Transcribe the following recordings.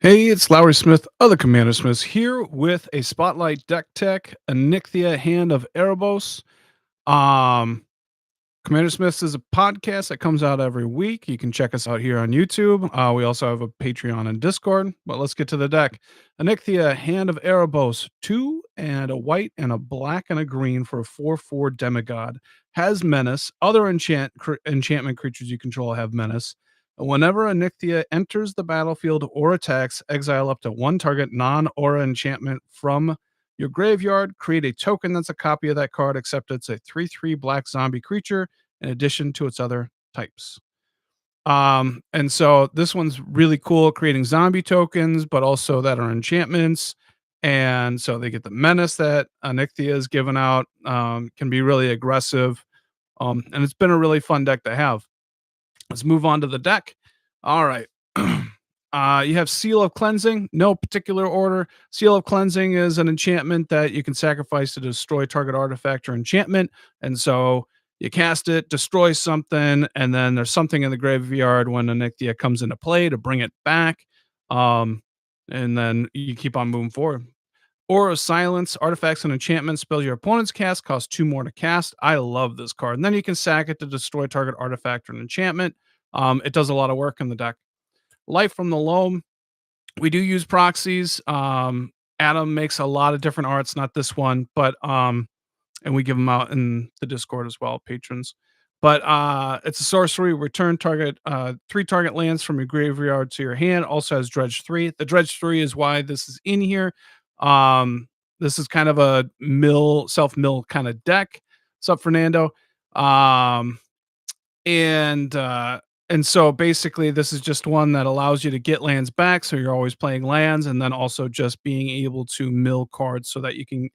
Hey, it's Lowry Smith of the Commander Smiths here with a Spotlight Deck Tech, Anikthea Hand of Erebos. Um, Commander Smiths is a podcast that comes out every week. You can check us out here on YouTube. We also have a Patreon and Discord. But let's get to the deck. Anikthea Hand of Erebos, two and a white and a black and a green for a 4/4 demigod. Has menace. Other enchantment creatures you control have menace. Whenever Anikthea enters the battlefield or attacks, exile up to one target non-aura enchantment from your graveyard. Create a token that's a copy of that card, except it's a 3/3 black zombie creature in addition to its other types. And so this one's really cool, creating zombie tokens, but also that are enchantments. And so they get the menace that Anikthea is given out, can be really aggressive. And it's been a really fun deck to have. Let's move on to the deck. All right. You have Seal of Cleansing, no particular order. Seal of Cleansing is an enchantment that you can sacrifice to destroy target artifact or enchantment. And so you cast it, destroy something, and then there's something in the graveyard when Anikthea comes into play to bring it back. Um, and then you keep on moving forward. Aura of Silence, artifacts and enchantments, spells your opponent's cast cost 2 more to cast. I love this card. And then you can sack it to destroy target artifact or an enchantment. It does a lot of work in the deck. Life from the Loam, we do use proxies. Adam makes a lot of different arts, not this one, but and we give them out in the Discord as well, patrons. But it's a sorcery. Return target 3 target lands from your graveyard to your hand. Also has Dredge 3. The Dredge 3 is why this is in here. This is kind of a self-mill kind of deck. What's up, Fernando? Um, and so basically this is just one that allows you to get lands back, so you're always playing lands, and then also just being able to mill cards so that you can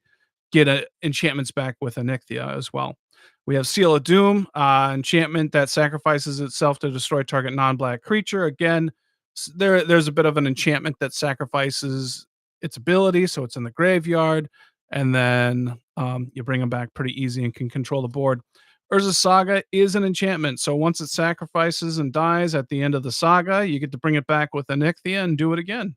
get enchantments back with Anikthea as well. We have Seal of Doom, enchantment that sacrifices itself to destroy target non-black creature. Again, there's a bit of an enchantment that sacrifices its ability, so it's in the graveyard, and then you bring them back pretty easy and can control the board. Urza Saga is an enchantment, so once it sacrifices and dies at the end of the saga, you get to bring it back with Anikthea and do it again.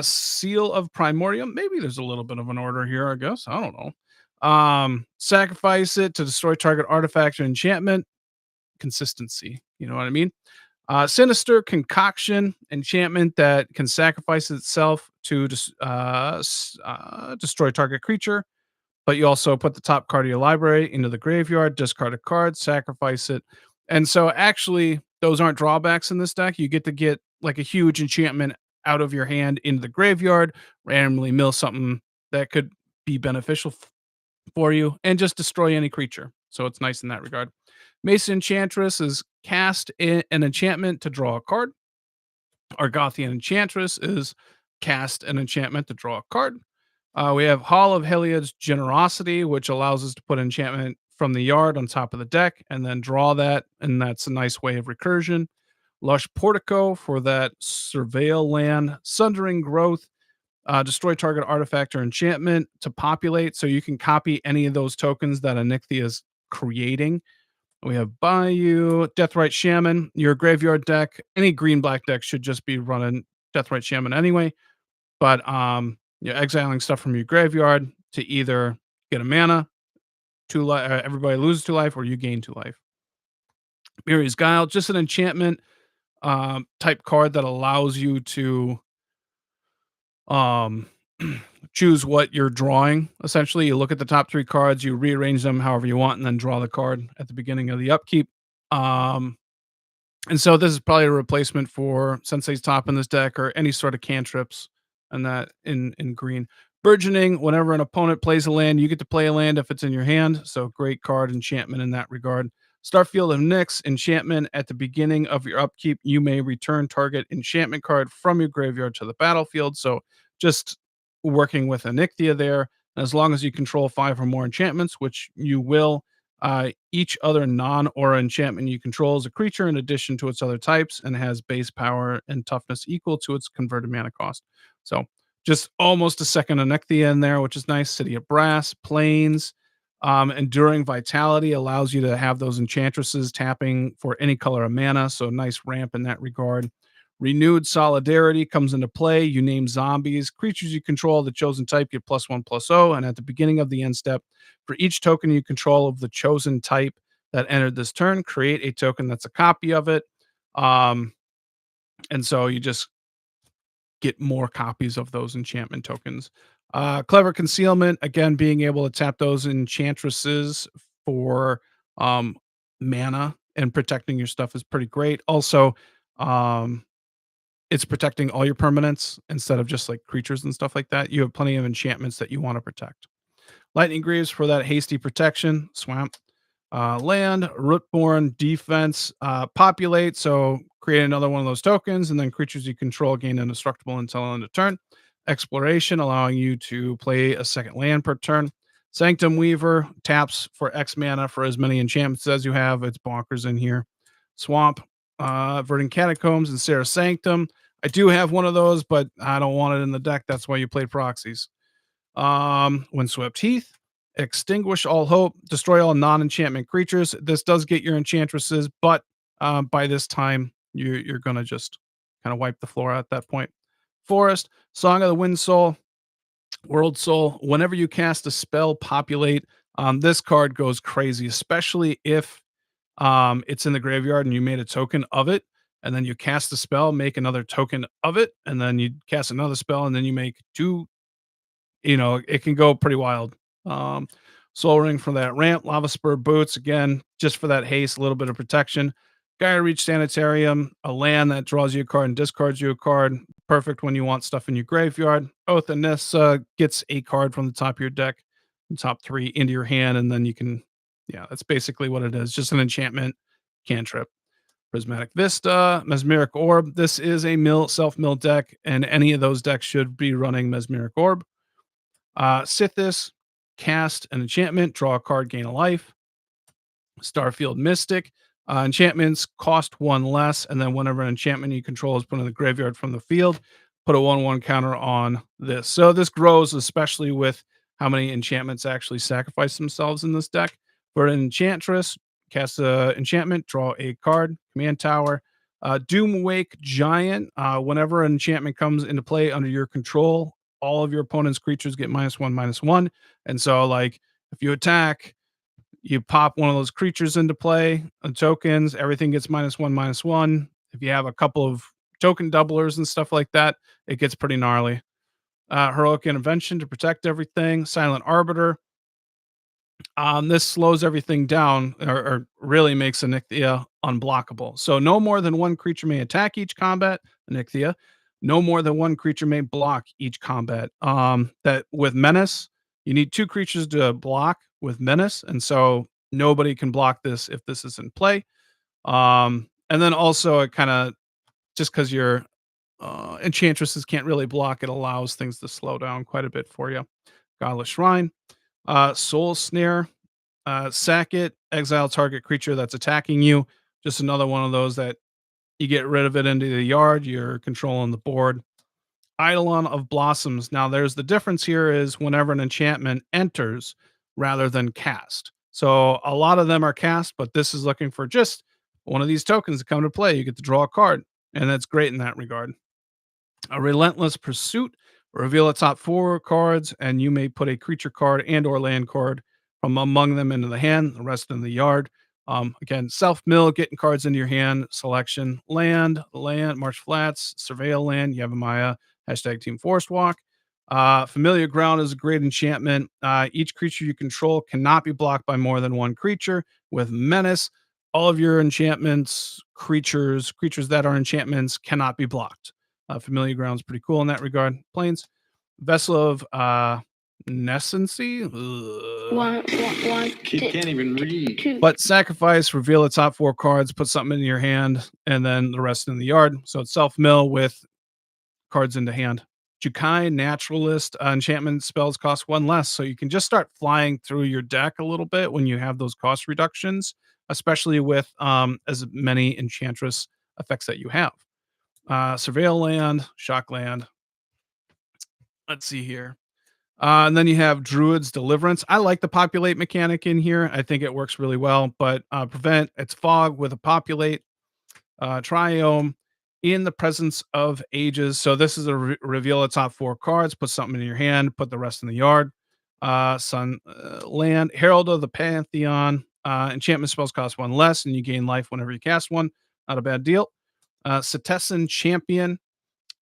Seal of Primordium. Maybe there's a little bit of an order here, I guess. I don't know. Sacrifice it to destroy target artifact or enchantment. Consistency. You know what I mean? Sinister Concoction. Enchantment that can sacrifice itself to destroy target creature. But you also put the top card of your library into the graveyard, discard a card, sacrifice it. And so actually, those aren't drawbacks in this deck. You get to get like a huge enchantment out of your hand into the graveyard, randomly mill something that could be beneficial for you, and just destroy any creature. So it's nice in that regard. Mason Enchantress is cast an enchantment to draw a card. Argothian Enchantress is cast an enchantment to draw a card. We have Hall of Heliod's Generosity, which allows us to put enchantment from the yard on top of the deck and then draw that, and that's a nice way of recursion. Lush Portico for that Surveil land. Sundering Growth, destroy target artifact or enchantment to populate, so you can copy any of those tokens that Anikthea is creating. We have Bayou, Deathrite Shaman. Your graveyard deck, any green-black deck should just be running Deathrite Shaman anyway. But you're exiling stuff from your graveyard to either get a mana, everybody loses 2 life, or you gain 2 life. Miri's Guile, just an enchantment type card that allows you to um choose what you're drawing. Essentially, you look at the top 3 cards, you rearrange them however you want, and then draw the card at the beginning of the upkeep. Um, and so this is probably a replacement for Sensei's Top in this deck, or any sort of cantrips and that in green. Burgeoning, whenever an opponent plays a land, you get to play a land if it's in your hand. So great card enchantment in that regard. Starfield of Nyx, enchantment at the beginning of your upkeep, you may return target enchantment card from your graveyard to the battlefield. So just working with Anikthea there. As long as you control 5 or more enchantments, which you will, each other non-aura enchantment you control is a creature in addition to its other types and has base power and toughness equal to its converted mana cost. So just almost a second Anikthea in there, which is nice. City of Brass, Plains, Enduring Vitality allows you to have those enchantresses tapping for any color of mana. So nice ramp in that regard. Renewed Solidarity comes into play. You name zombies. Creatures you control of the chosen type get +1/+0. And at the beginning of the end step, for each token you control of the chosen type that entered this turn, create a token that's a copy of it. Um, and so you just get more copies of those enchantment tokens. Clever Concealment, again, being able to tap those enchantresses for um, mana and protecting your stuff is pretty great. Also, um, it's protecting all your permanents instead of just like creatures and stuff like that. You have plenty of enchantments that you want to protect. Lightning Greaves for that hasty protection. Swamp. Land, Rootborn, Defense, Populate. So create another one of those tokens, and then creatures you control gain indestructible until end of turn. Exploration, allowing you to play a second land per turn. Sanctum Weaver taps for X mana for as many enchantments as you have. It's bonkers in here. Swamp, Verdant Catacombs, and Sarah Sanctum. I do have one of those, but I don't want it in the deck. That's why you play proxies. Windswept Heath, extinguish all hope, destroy all non-enchantment creatures. This does get your enchantresses, but by this time you're gonna just kind of wipe the floor out at that point. Forest, Song of the Wind Soul, World Soul. Whenever you cast a spell, populate. This card goes crazy, especially if it's in the graveyard and you made a token of it, and then you cast a spell, make another token of it, and then you cast another spell, and then you make two. It can go pretty wild. Um, Soul Ring for that ramp, Lava Spur Boots, again, just for that haste, a little bit of protection. Gaia Reach Sanitarium, a land that draws you a card and discards you a card. Perfect when you want stuff in your graveyard. Oath and Nissa gets a card from the top of your deck, top three into your hand, and then you can, yeah, that's basically what it is. Just an enchantment cantrip. Prismatic Vista, Mesmeric Orb. This is a self-mill deck, and any of those decks should be running Mesmeric Orb. Sithis, cast an enchantment, draw a card, gain a life. Starfield Mystic, enchantments cost one less, and then whenever an enchantment you control is put in the graveyard from the field, put a 1/1 counter on this. So this grows, especially with how many enchantments actually sacrifice themselves in this deck. For an enchantress, cast a enchantment, draw a card, command tower. Doomwake Giant, whenever an enchantment comes into play under your control, all of your opponent's creatures get -1/-1. And so, like, if you attack, you pop one of those creatures into play, tokens, everything gets -1/-1. If you have a couple of token doublers and stuff like that, it gets pretty gnarly. Heroic Intervention to protect everything. Silent Arbiter. This slows everything down or really makes Anikthea unblockable. So no more than one creature may attack each combat, Anikthea. No more than one creature may block each combat. That with Menace, you need two creatures to block with Menace, and so nobody can block this if this is in play. And then also it kind of, just because your enchantresses can't really block, it allows things to slow down quite a bit for you. Godless Shrine, Soul Snare, sack it, exile target creature that's attacking you. Just another one of those that you get rid of it into the yard, you're controlling the board. Eidolon of Blossoms. Now, there's the difference here is whenever an enchantment enters rather than cast. So a lot of them are cast, but this is looking for just one of these tokens to come to play. You get to draw a card, and that's great in that regard. A Relentless Pursuit. Reveal the top four cards, and you may put a creature card and or land card from among them into the hand, the rest in the yard. Again, self-mill, getting cards into your hand, selection, land, Marsh Flats, Surveil Land, Yavimaya, hashtag Team Forest Walk. Familiar Ground is a great enchantment. Each creature you control cannot be blocked by more than one creature. With Menace, all of your enchantments, creatures that are enchantments cannot be blocked. Familiar Ground's pretty cool in that regard. Plains, Vessel of Nescency. Can't even read. But sacrifice, reveal the top four cards, put something in your hand, and then the rest in the yard. So it's self-mill with cards into hand. Jukai Naturalist, enchantment spells cost one less. So you can just start flying through your deck a little bit when you have those cost reductions, especially with as many enchantress effects that you have. Surveil Land, Shock Land. Let's see here. And then you have Druid's Deliverance. I like the populate mechanic in here. I think it works really well, but prevent, it's fog with a populate. Triome. In the presence of ages. So this is a reveal the top four cards. Put something in your hand. Put the rest in the yard. Sun, land, Herald of the Pantheon. Enchantment spells cost one less, and you gain life whenever you cast one. Not a bad deal. Cetizen Champion.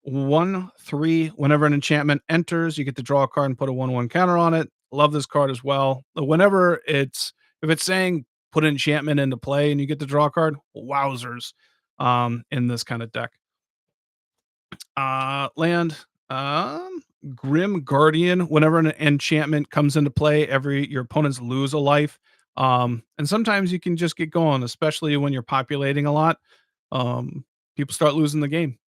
1/3. Whenever an enchantment enters, you get to draw a card and put a 1/1 counter on it. Love this card as well. Whenever it's if it's saying put enchantment into play and you get to draw a card, wowzers. In this kind of deck. Land, Grim Guardian. Whenever an enchantment comes into play, every your opponents lose a life. And sometimes you can just get going, especially when you're populating a lot. People start losing the game.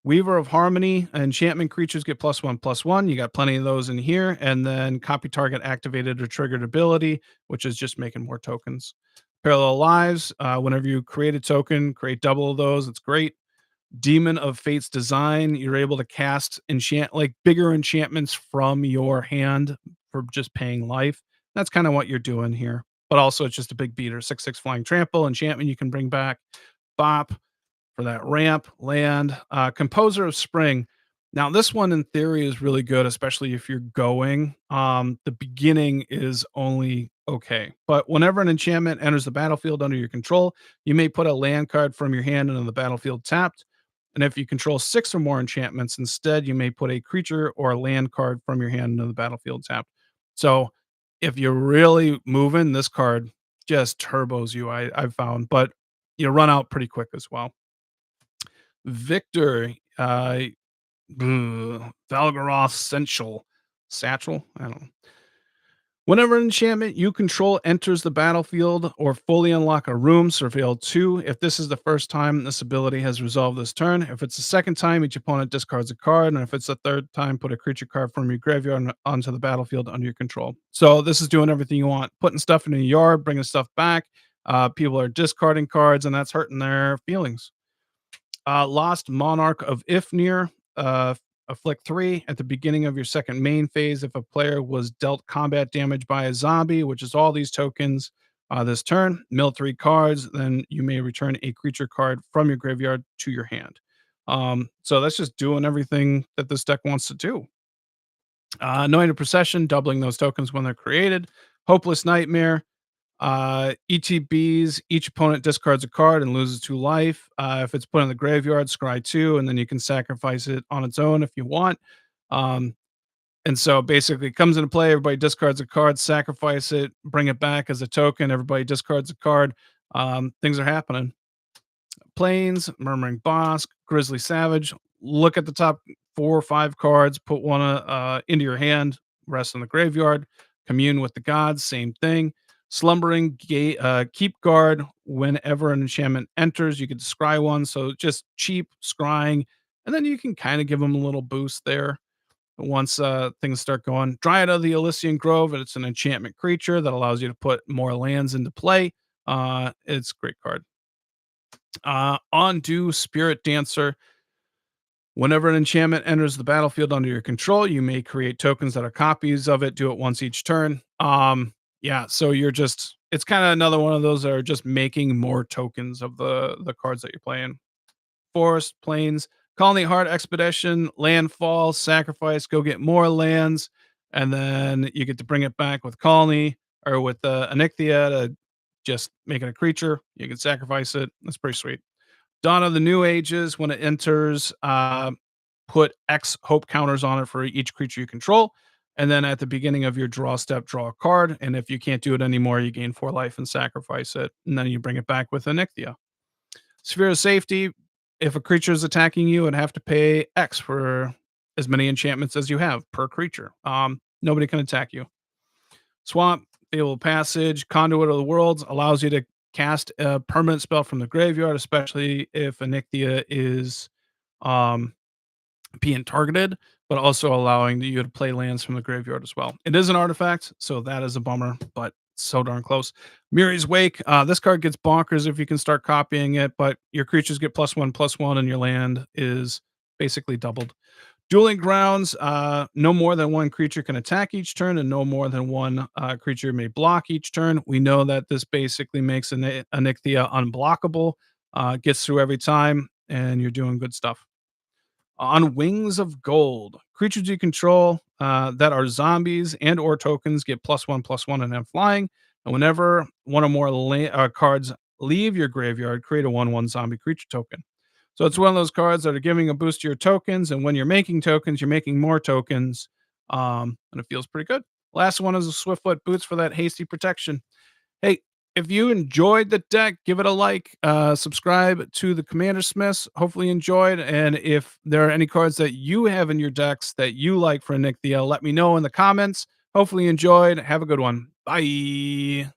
Weaver of Harmony, enchantment creatures get +1/+1. You got plenty of those in here. And then copy target activated or triggered ability, which is just making more tokens. Parallel Lives, whenever you create a token, create double of those. It's great. Demon of Fate's Design, you're able to cast bigger enchantments from your hand for just paying life. That's kind of what you're doing here. But also, it's just a big beater. 6/6 flying trample, enchantment you can bring back. Bop for that ramp, land. Composer of Spring. Now, this one in theory is really good, especially if you're going. The beginning is only okay. But whenever an enchantment enters the battlefield under your control, you may put a land card from your hand into the battlefield tapped. And if you control six or more enchantments, instead, you may put a creature or a land card from your hand into the battlefield tapped. So if you're really moving, this card just turbos you, I've found, but you run out pretty quick as well. Victor, Valgaroth Satchel. I don't know. Whenever an enchantment you control enters the battlefield or fully unlock a room, surveil 2. If this is the first time this ability has resolved this turn, if it's the second time, each opponent discards a card, and if it's the third time, put a creature card from your graveyard onto the battlefield under your control. So this is doing everything you want, putting stuff in the yard, bringing stuff back. People are discarding cards, and that's hurting their feelings. Lost Monarch of Ifnir. Afflict 3 at the beginning of your second main phase. If a player was dealt combat damage by a zombie, which is all these tokens this turn, mill 3 cards, then you may return a creature card from your graveyard to your hand. So that's just doing everything that this deck wants to do. Anointed Procession, doubling those tokens when they're created. Hopeless Nightmare. ETBs, each opponent discards a card and loses 2 life. If it's put in the graveyard, scry 2, and then you can sacrifice it on its own if you want. And so basically it comes into play, everybody discards a card, sacrifice it, bring it back as a token, everybody discards a card. Things are happening. Plains, Murmuring Bosk, Grizzly Savage. Look at the top 4 or 5 cards, put one into your hand, rest in the graveyard. Commune with the gods, same thing. Slumbering keep guard. Whenever an enchantment enters, you can scry one. So just cheap scrying, and then you can kind of give them a little boost there once things start going. Dryad of the Elysian Grove. It's an enchantment creature that allows you to put more lands into play. It's a great card. Undo Spirit Dancer. Whenever an enchantment enters the battlefield under your control, you may create tokens that are copies of it. Do it once each turn. Yeah, so it's kind of another one of those that are just making more tokens of the cards that you're playing. Forest, Plains, Colony Heart Expedition, Landfall, Sacrifice, go get more lands, and then you get to bring it back with Colony or with Anikthea to just make it a creature. You can sacrifice it. That's pretty sweet. Dawn of the New Ages, when it enters, put X hope counters on it for each creature you control. And then at the beginning of your draw step, draw a card. And if you can't do it anymore, you gain 4 life and sacrifice it. And then you bring it back with Anikthea. Sphere of Safety, if a creature is attacking you, it'd have to pay X for as many enchantments as you have per creature. Nobody can attack you. Swamp, Fabled Passage, Conduit of the Worlds allows you to cast a permanent spell from the graveyard, especially if Anikthea is being targeted, but also allowing you to play lands from the graveyard as well. It is an artifact, so that is a bummer, but so darn close. Miri's Wake. This card gets bonkers if you can start copying it, but your creatures get +1/+1, and your land is basically doubled. Dueling Grounds, no more than 1 creature can attack each turn, and no more than 1 creature may block each turn. We know that this basically makes Anikthea unblockable, gets through every time. and you're doing good stuff. On Wings of Gold, creatures you control that are zombies and or tokens get +1/+1 and have flying. And whenever one or more cards leave your graveyard, create a 1/1 zombie creature token. So it's one of those cards that are giving a boost to your tokens, and when you're making tokens, you're making more tokens, and it feels pretty good. Last one is a Swiftfoot Boots for that hasty protection. Hey, if you enjoyed the deck, give it a like, subscribe to the Commander Smiths. Hopefully you enjoyed. And if there are any cards that you have in your decks that you like for Anikthea, let me know in the comments. Hopefully you enjoyed. Have a good one. Bye.